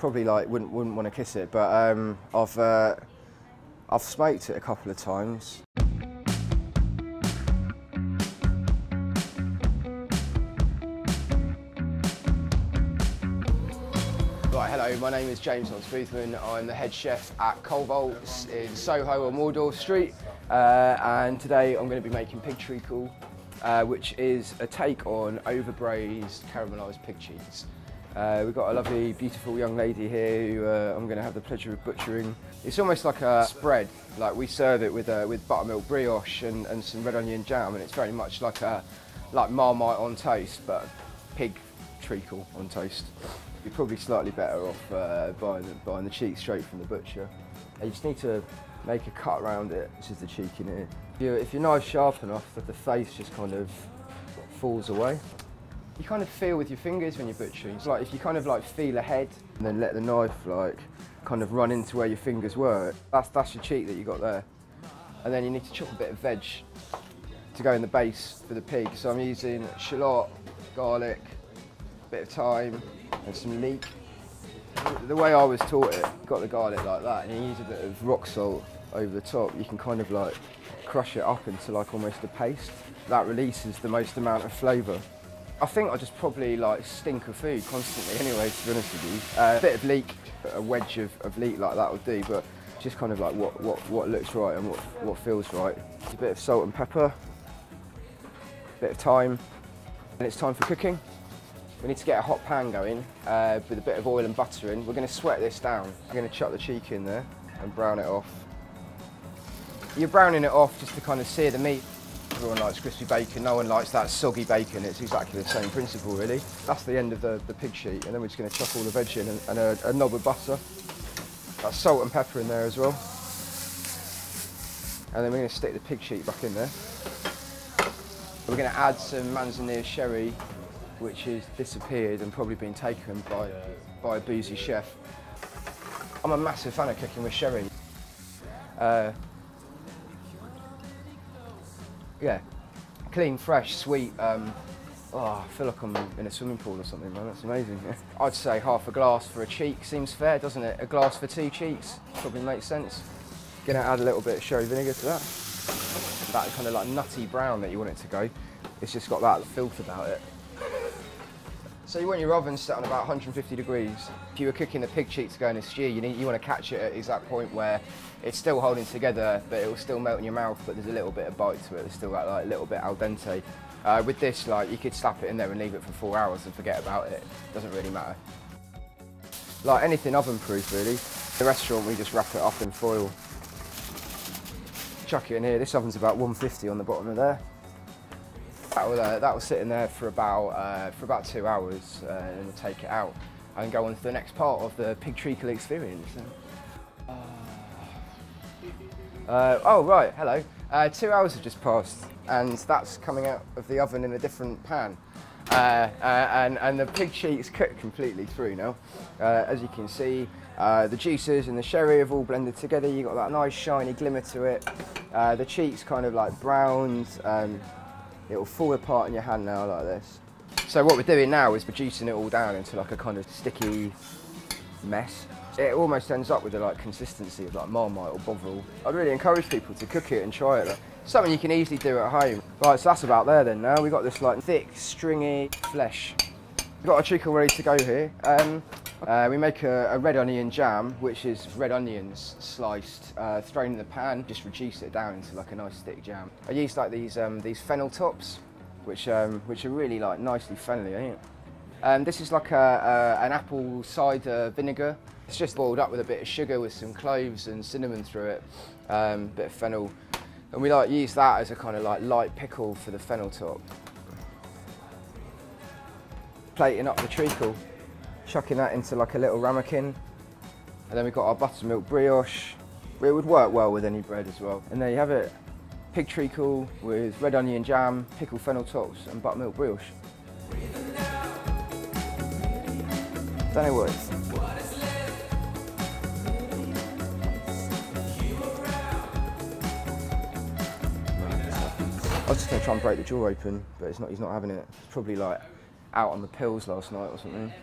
probably like wouldn't want to kiss it, but I've smoked it a couple of times. Right, hello, my name is James Knox Boothman. I'm the head chef at al-kee-hol in Soho on Waldorf Street, and today I'm going to be making pig treacle, which is a take on overbraised caramelised pig cheeks. We've got a lovely, beautiful young lady here who I'm going to have the pleasure of butchering. It's almost like a spread. Like we serve it with buttermilk brioche and some red onion jam, and it's very much like Marmite on toast, but pig treacle on toast. You're probably slightly better off buying the cheek straight from the butcher. You just need to make a cut around it, which is the cheek in here. If your knife's sharp enough that the face just kind of falls away. You kind of feel with your fingers when you're butchering. It's like if you kind of like feel ahead and then let the knife like kind of run into where your fingers were, that's your cheek that you got there. And then you need to chop a bit of veg to go in the base for the pig. So I'm using shallot, garlic, a bit of thyme and some leek. The way I was taught it, got the garlic like that, and you use a bit of rock salt over the top. You can kind of like crush it up into like almost a paste. That releases the most amount of flavour. I think I just probably like stink of food constantly anyway, to be honest with you. A bit of leek, a wedge of leek like that will do, but just kind of like what looks right and what feels right. A bit of salt and pepper, a bit of thyme, and it's time for cooking. We need to get a hot pan going with a bit of oil and butter in. We're going to sweat this down. I'm going to chuck the cheek in there and brown it off. You're browning it off just to kind of sear the meat. Everyone likes crispy bacon, no one likes that soggy bacon. It's exactly the same principle really. That's the end of the pig sheet, and then we're just going to chuck all the veg in and a knob of butter. That's salt and pepper in there as well. And then we're going to stick the pig sheet back in there. We're going to add some Manzanilla sherry, which has disappeared and probably been taken by a boozy chef. I'm a massive fan of cooking with sherry. Yeah, clean, fresh, sweet. I feel like I'm in a swimming pool or something, man. That's amazing. I'd say half a glass for a cheek seems fair, doesn't it? A glass for 2 cheeks probably makes sense. Gonna add a little bit of sherry vinegar to that. That kind of like nutty brown that you want it to go. It's just got that filth about it. So you want your oven set on about 150 degrees. If you were cooking the pig cheek to go in a stew, you want to catch it at the exact point where it's still holding together, but it will still melt in your mouth, but there's a little bit of bite to it. There's still got like a little bit al dente. With this, like you could slap it in there and leave it for 4 hours and forget about it. Doesn't really matter. Like anything oven proof really. The restaurant, we just wrap it up in foil. Chuck it in here. This oven's about 150 on the bottom of there. That will sit in there for about 2 hours, and then we'll take it out and go on to the next part of the pig treacle experience. Oh right, hello. 2 hours have just passed, and that's coming out of the oven in a different pan. And the pig cheek's cooked completely through now. As you can see, the juices and the sherry have all blended together. You've got that nice shiny glimmer to it. The cheek's kind of like browned. It will fall apart in your hand now like this. So what we're doing now is reducing it all down into like a kind of sticky mess. It almost ends up with the like consistency of like Marmite or Bovril. I'd really encourage people to cook it and try it. Like, something you can easily do at home. Right, so that's about there then now. We've got this like thick, stringy flesh. We've got our treacle ready to go here. We make a red onion jam, which is red onions sliced, thrown in the pan, just reduce it down into like a nice thick jam. I use like these fennel tops, which are really like nicely fennelly, ain't it? This is like an apple cider vinegar. It's just boiled up with a bit of sugar with some cloves and cinnamon through it, bit of fennel. And we like use that as a kind of like light pickle for the fennel top. Plating up the treacle, chucking that into like a little ramekin. And then we've got our buttermilk brioche. It would work well with any bread as well. And there you have it. Pig treacle with red onion jam, pickled fennel tops and buttermilk brioche. Don't know what it's. I was just going to try and break the jaw open, but he's not having it. He's probably like out on the pills last night or something.